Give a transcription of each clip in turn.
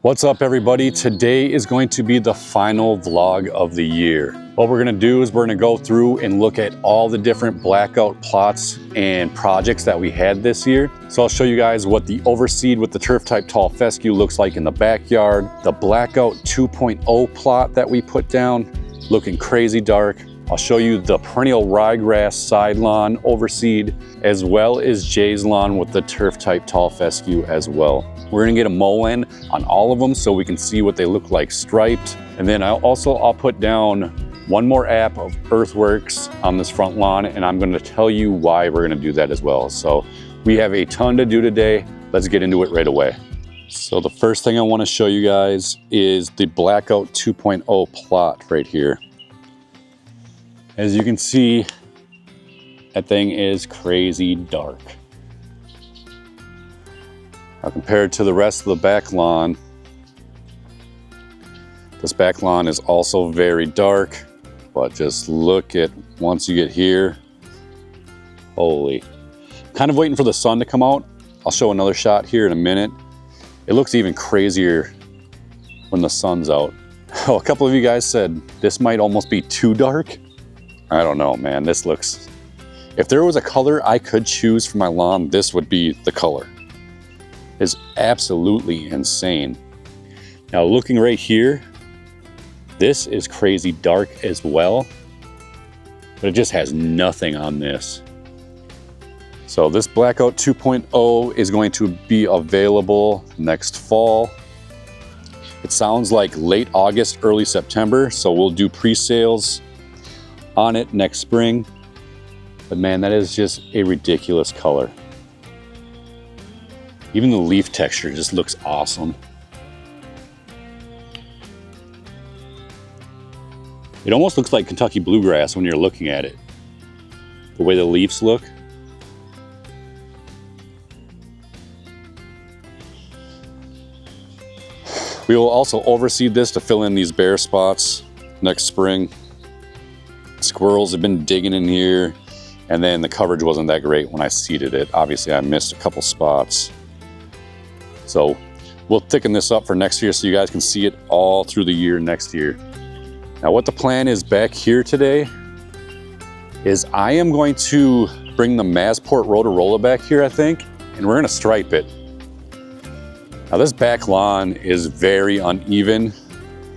What's up everybody? Today is going to be the final vlog of the year. What we're gonna do is we're gonna go through and look at all the different blackout plots and projects that we had this year. So I'll show you guys what the overseed with the turf type tall fescue looks like in the backyard, the blackout 2.0 plot that we put down, looking crazy dark. I'll show you the perennial ryegrass side lawn overseed, as well as Jay's lawn with the turf type tall fescue as well. We're gonna get a mow-in on all of them so we can see what they look like striped. And then I'll put down one more app of earthworks on this front lawn, and I'm gonna tell you why we're gonna do that as well. So we have a ton to do today. Let's get into it right away. So the first thing I wanna show you guys is the blackout 2.0 plot right here. As you can see, that thing is crazy dark. Now compared to the rest of the back lawn, this back lawn is also very dark, but just look at, once you get here, holy. Kind of waiting for the sun to come out. I'll show another shot here in a minute. It looks even crazier when the sun's out. Oh, a couple of you guys said this might almost be too dark. I don't know, man, this looks, if there was a color I could choose for my lawn, this would be the color. It's absolutely insane. Now looking right here, this is crazy dark as well, but it just has nothing on this. So this blackout 2.0 is going to be available next fall. It sounds like late August, early September, so we'll do pre-sales on it next spring. But man, that is just a ridiculous color. Even the leaf texture just looks awesome. It almost looks like Kentucky bluegrass when you're looking at it. The way the leaves look. We will also overseed this to fill in these bare spots next spring. Squirrels have been digging in here, and then the coverage wasn't that great when I seeded it. Obviously I missed a couple spots. So we'll thicken this up for next year so you guys can see it all through the year next year. Now what the plan is back here today is I am going to bring the Masport Rotorola back here, I think, and we're gonna stripe it. Now this back lawn is very uneven,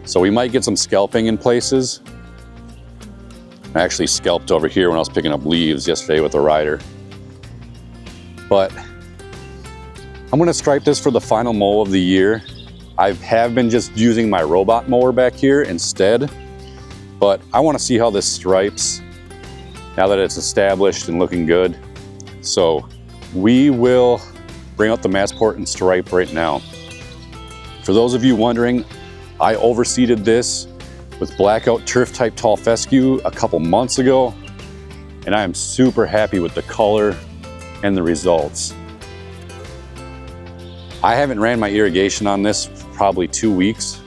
so we might get some scalping in places. I actually scalped over here when I was picking up leaves yesterday with the rider. But I'm gonna stripe this for the final mow of the year. I have been just using my Robot Mower back here instead, but I wanna see how this stripes now that it's established and looking good. So we will bring out the Masport and stripe right now. For those of you wondering, I overseeded this with blackout turf type tall fescue a couple months ago, and I am super happy with the color and the results. I haven't ran my irrigation on this for probably 2 weeks,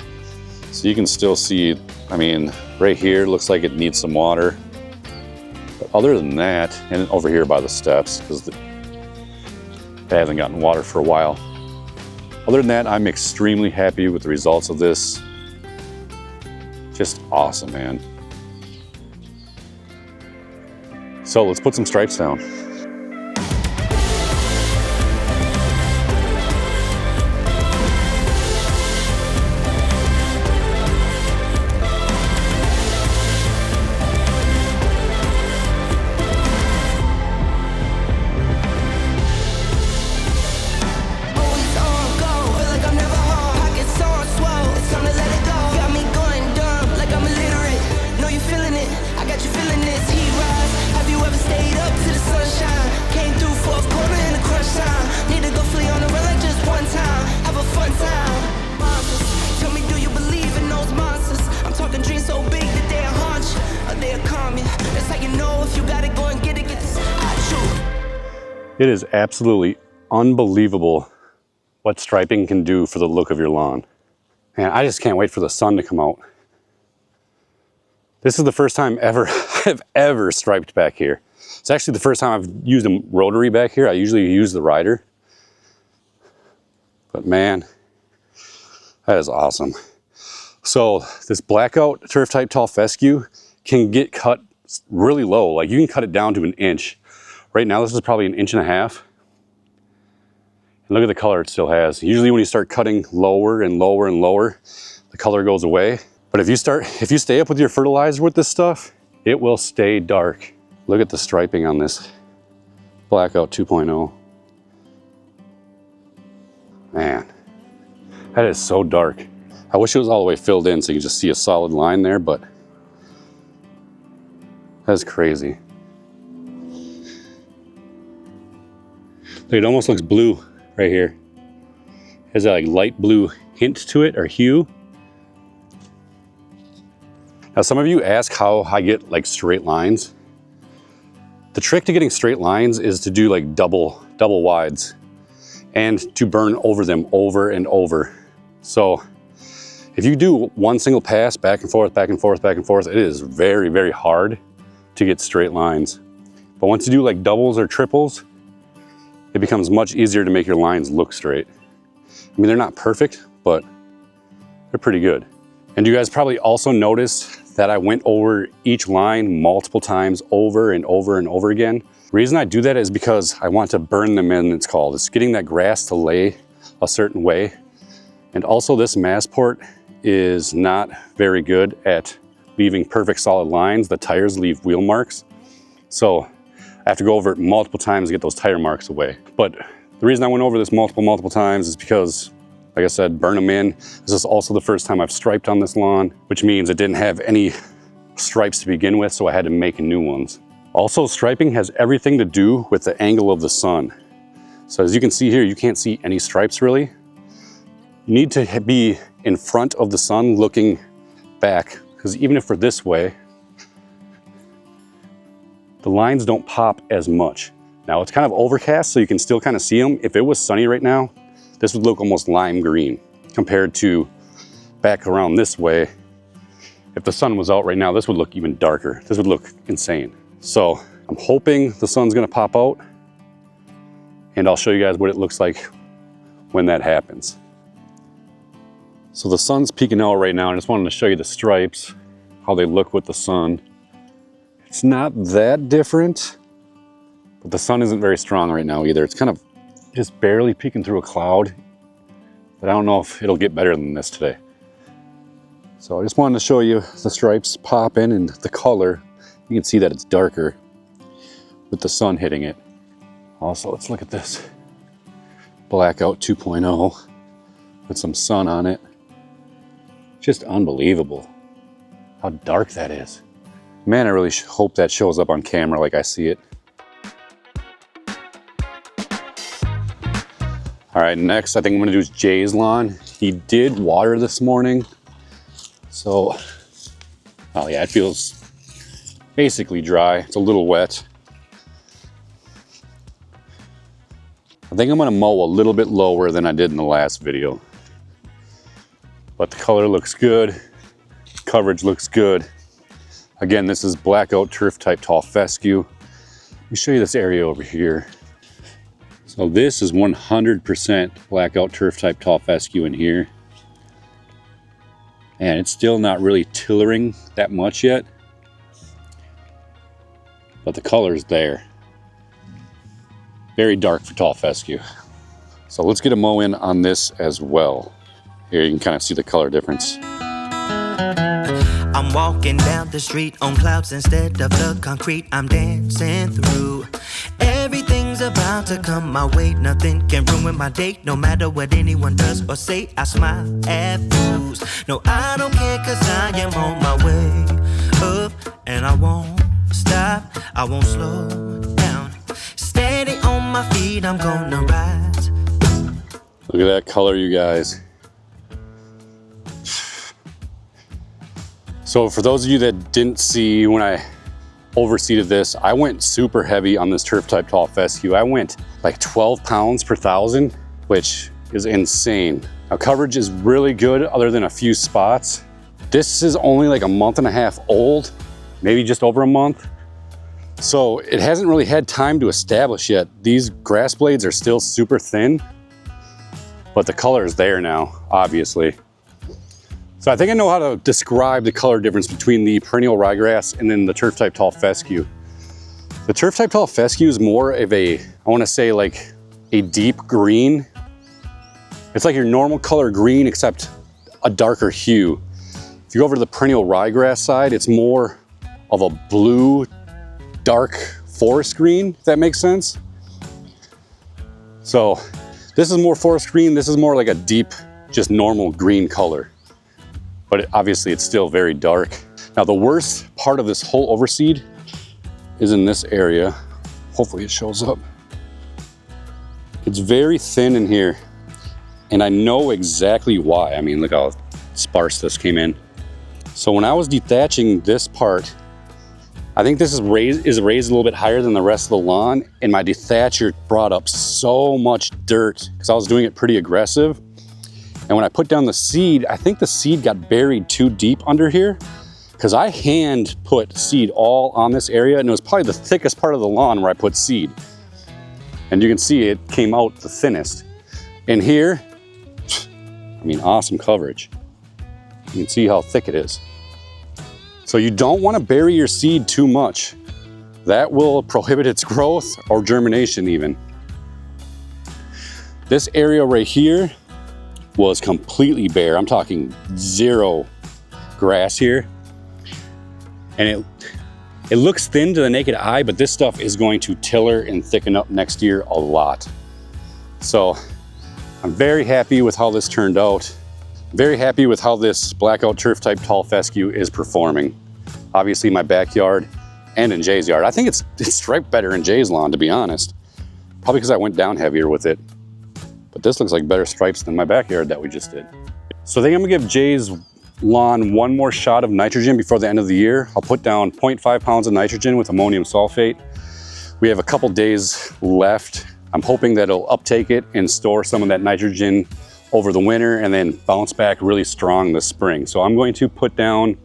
so you can still see, I mean, right here looks like it needs some water. But other than that, and over here by the steps, because it hasn't gotten water for a while. Other than that, I'm extremely happy with the results of this. Just awesome, man. So let's put some stripes down. It is absolutely unbelievable what striping can do for the look of your lawn. Man, I just can't wait for the sun to come out. This is the first time ever I've ever striped back here. It's actually the first time I've used a rotary back here. I usually use the rider. But man, That is awesome. So this blackout turf type tall fescue can get cut really low. Like you can cut it down to 1 inch. Right now, this is probably 1.5 inches. And look at the color it still has. Usually when you start cutting lower and lower and lower, the color goes away. But if you stay up with your fertilizer with this stuff, it will stay dark. Look at the striping on this Blackout 2.0. Man, that is so dark. I wish it was all the way filled in so you could just see a solid line there, but that's crazy. It almost looks blue right here. It has a like light blue hint to it, or hue. Now some of you ask how I get like straight lines. The trick to getting straight lines is to do like double wides and to burn over them over and over. So if you do one single pass back and forth, back and forth, back and forth, it is very, very hard to get straight lines. But once you do like doubles or triples, it becomes much easier to make your lines look straight. I mean, they're not perfect, but they're pretty good. And you guys probably also noticed that I went over each line multiple times over and over and over again. The reason I do that is because I want to burn them in, it's called. It's getting that grass to lay a certain way. And also this Massport is not very good at leaving perfect solid lines. The tires leave wheel marks. So I have to go over it multiple times to get those tire marks away. But the reason I went over this multiple times is because, like I said, burn them in. This is also the first time I've striped on this lawn, which means it didn't have any stripes to begin with, so I had to make new ones. Also, striping has everything to do with the angle of the sun. So as you can see here, you can't see any stripes really. You need to be in front of the sun looking back, because even if we're this way, the lines don't pop as much. Now it's kind of overcast, so you can still kind of see them. If it was sunny right now, this would look almost lime green compared to back around this way. If the sun was out right now, this would look even darker. This would look insane. So I'm hoping the sun's gonna pop out, and I'll show you guys what it looks like when that happens. So the sun's peeking out right now. I just wanted to show you the stripes, how they look with the sun. It's not that different, but the sun isn't very strong right now either. It's kind of just barely peeking through a cloud, but I don't know if it'll get better than this today. So I just wanted to show you the stripes popping and the color. You can see that it's darker with the sun hitting it. Also, let's look at this Blackout 2.0 with some sun on it. Just unbelievable how dark that is. Man, I really hope that shows up on camera like I see it. All right, next I think I'm gonna do is Jay's lawn. He did water this morning. So, oh yeah, it feels basically dry. It's a little wet. I think I'm gonna mow a little bit lower than I did in the last video. But the color looks good, coverage looks good. Again, this is Blackout turf type tall fescue. Let me show you this area over here. So this is 100% Blackout turf type tall fescue in here. And it's still not really tillering that much yet, but the color's there. Very dark for tall fescue. So let's get a mow in on this as well. Here you can kind of see the color difference. I'm walking down the street on clouds instead of the concrete I'm dancing through. Everything's about to come my way. Nothing can ruin my day. No matter what anyone does or say, I smile at fools. No, I don't care, cause I am on my way up. And I won't stop, I won't slow down. Steady on my feet, I'm gonna rise. Look at that color, you guys. So for those of you that didn't see when I overseeded this, I went super heavy on this turf type tall fescue. I went like 12 pounds per thousand, which is insane. Now coverage is really good other than a few spots. This is only like 1.5 months old, maybe just over a month. So it hasn't really had time to establish yet. These grass blades are still super thin, but the color is there now, obviously. So I think I know how to describe the color difference between the perennial ryegrass and then the turf type tall fescue. The turf type tall fescue is more of a, I want to say like a deep green. It's like your normal color green except a darker hue. If you go over to the perennial ryegrass side, it's more of a blue, dark forest green, if that makes sense. So this is more forest green, this is more like a deep, just normal green color. But obviously it's still very dark. Now the worst part of this whole overseed is in this area. Hopefully it shows up. It's very thin in here, and I know exactly why. I mean, look how sparse this came in. So when I was dethatching this part, I think this is raised a little bit higher than the rest of the lawn, and my dethatcher brought up so much dirt because I was doing it pretty aggressive. And when I put down the seed, I think the seed got buried too deep under here because I hand put seed all on this area, and it was probably the thickest part of the lawn where I put seed. And you can see it came out the thinnest. In here, I mean, awesome coverage. You can see how thick it is. So you don't want to bury your seed too much. That will prohibit its growth or germination even. This area right here was completely bare. I'm talking zero grass here. And it looks thin to the naked eye, but this stuff is going to tiller and thicken up next year a lot. So I'm very happy with how this turned out. Very happy with how this blackout turf type tall fescue is performing. Obviously my backyard and in Jay's yard. I think it's striped better in Jay's lawn, to be honest. Probably because I went down heavier with it. But this looks like better stripes than my backyard that we just did. So I think I'm gonna give Jay's lawn one more shot of nitrogen before the end of the year. I'll put down 0.5 pounds of nitrogen with ammonium sulfate. We have a couple days left. I'm hoping that it'll uptake it and store some of that nitrogen over the winter and then bounce back really strong this spring. So I'm going to put down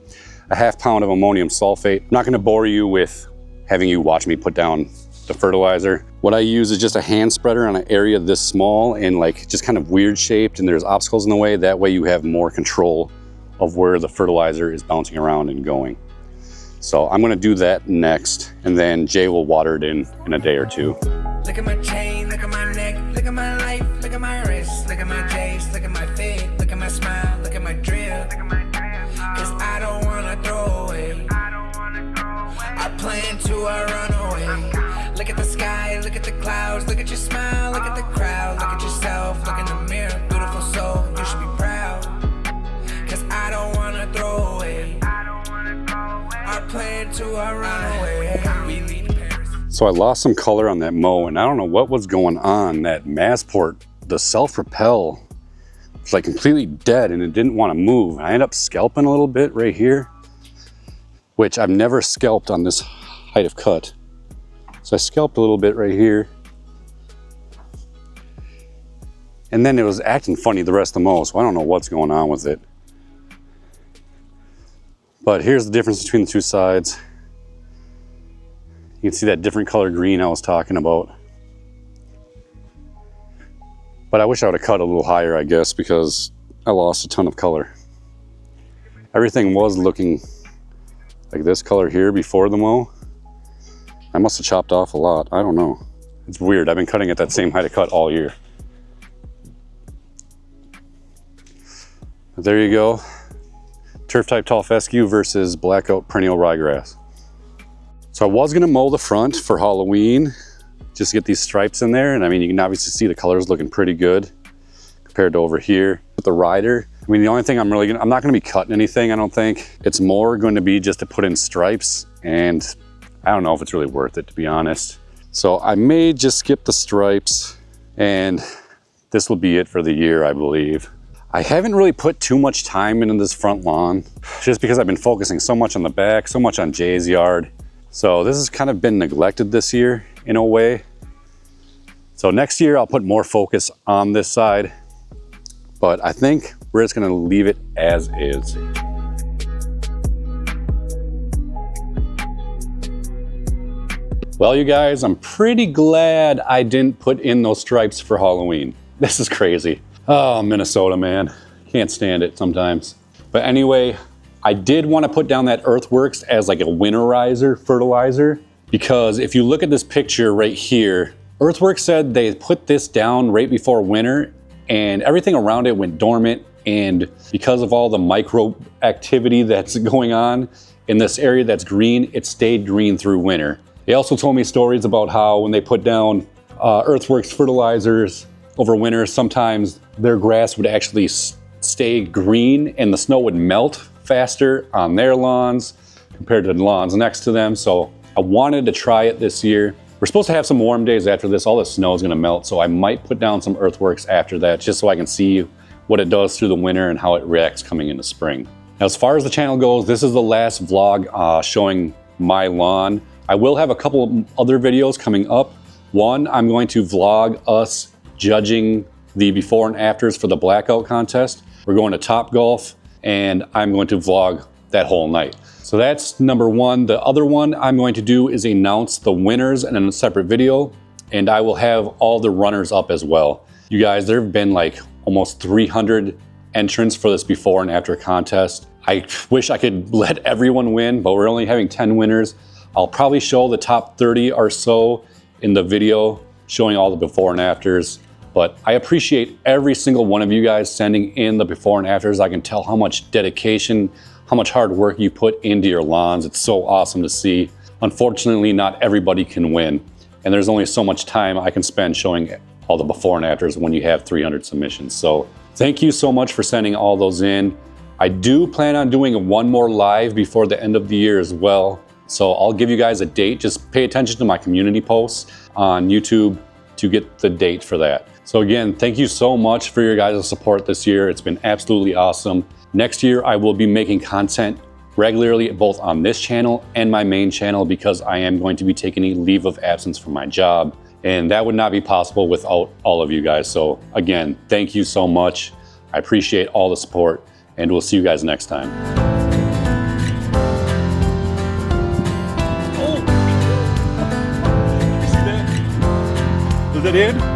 a half pound of ammonium sulfate. I'm not gonna bore you with having you watch me put down the fertilizer. What I use is just a hand spreader on an area this small and like just kind of weird shaped, and there's obstacles in the way. That way you have more control of where the fertilizer is bouncing around and going. So I'm gonna do that next, and then Jay will water it in a day or two. Look at my chain, look at my neck, look at my life, look at my wrist, look at my J's, look at my fit, look at my smile, look at my drill. Cause I don't wanna throw away. I plan to run away. Look at the sky, look at the clouds, look at your smile, look at the crowd, look at yourself, look in the mirror, beautiful soul, you should be proud. Cause I don't wanna throw away. I plan to run away. So I lost some color on that mow, and I don't know what was going on. That Massport, the self-propel, was like completely dead and it didn't want to move. I ended up scalping a little bit right here, which I've never scalped on this height of cut. So I scalped a little bit right here. And then it was acting funny the rest of the mow, so I don't know what's going on with it. But here's the difference between the two sides. You can see that different color green I was talking about. But I wish I would have cut a little higher, I guess, because I lost a ton of color. Everything was looking like this color here before the mow. I must have chopped off a lot, I don't know. It's weird, I've been cutting at that same height of cut all year. But there you go. Turf type tall fescue versus blackout perennial ryegrass. So I was gonna mow the front for Halloween, just to get these stripes in there. And I mean, you can obviously see the colors looking pretty good compared to over here. With the rider, I mean, the only thing I'm not gonna be cutting anything, I don't think. It's more going to be just to put in stripes, and I don't know if it's really worth it, to be honest. So I may just skip the stripes, and this will be it for the year, I believe. I haven't really put too much time into this front lawn, just because I've been focusing so much on the back, so much on Jay's yard. So this has kind of been neglected this year in a way. So next year I'll put more focus on this side, but I think we're just gonna leave it as is. Well, you guys, I'm pretty glad I didn't put in those stripes for Halloween. This is crazy. Oh, Minnesota, man. Can't stand it sometimes. But anyway, I did want to put down that Earthworks as like a winterizer fertilizer, because if you look at this picture right here, Earthworks said they put this down right before winter and everything around it went dormant, and because of all the microbe activity that's going on in this area that's green, it stayed green through winter. They also told me stories about how when they put down Earthworks fertilizers over winter, sometimes their grass would actually stay green and the snow would melt faster on their lawns compared to the lawns next to them. So I wanted to try it this year. We're supposed to have some warm days after this. All the snow is gonna melt, so I might put down some Earthworks after that just so I can see what it does through the winter and how it reacts coming into spring. Now, as far as the channel goes, this is the last vlog showing my lawn. I will have a couple of other videos coming up. One, I'm going to vlog us judging the before and afters for the Blackout Contest. We're going to Topgolf, and I'm going to vlog that whole night. So that's number one. The other one I'm going to do is announce the winners in a separate video, and I will have all the runners up as well. You guys, there have been like almost 300 entrants for this before and after contest. I wish I could let everyone win, but we're only having 10 winners. I'll probably show the top 30 or so in the video showing all the before and afters. But I appreciate every single one of you guys sending in the before and afters. I can tell how much dedication, how much hard work you put into your lawns. It's so awesome to see. Unfortunately, not everybody can win. And there's only so much time I can spend showing all the before and afters when you have 300 submissions. So thank you so much for sending all those in. I do plan on doing one more live before the end of the year as well. So I'll give you guys a date. Just pay attention to my community posts on YouTube to get the date for that. So again, thank you so much for your guys' support this year. It's been absolutely awesome. Next year, I will be making content regularly both on this channel and my main channel, because I am going to be taking a leave of absence from my job. And that would not be possible without all of you guys. So again, thank you so much. I appreciate all the support, and we'll see you guys next time. Oh! You see that? Was that in?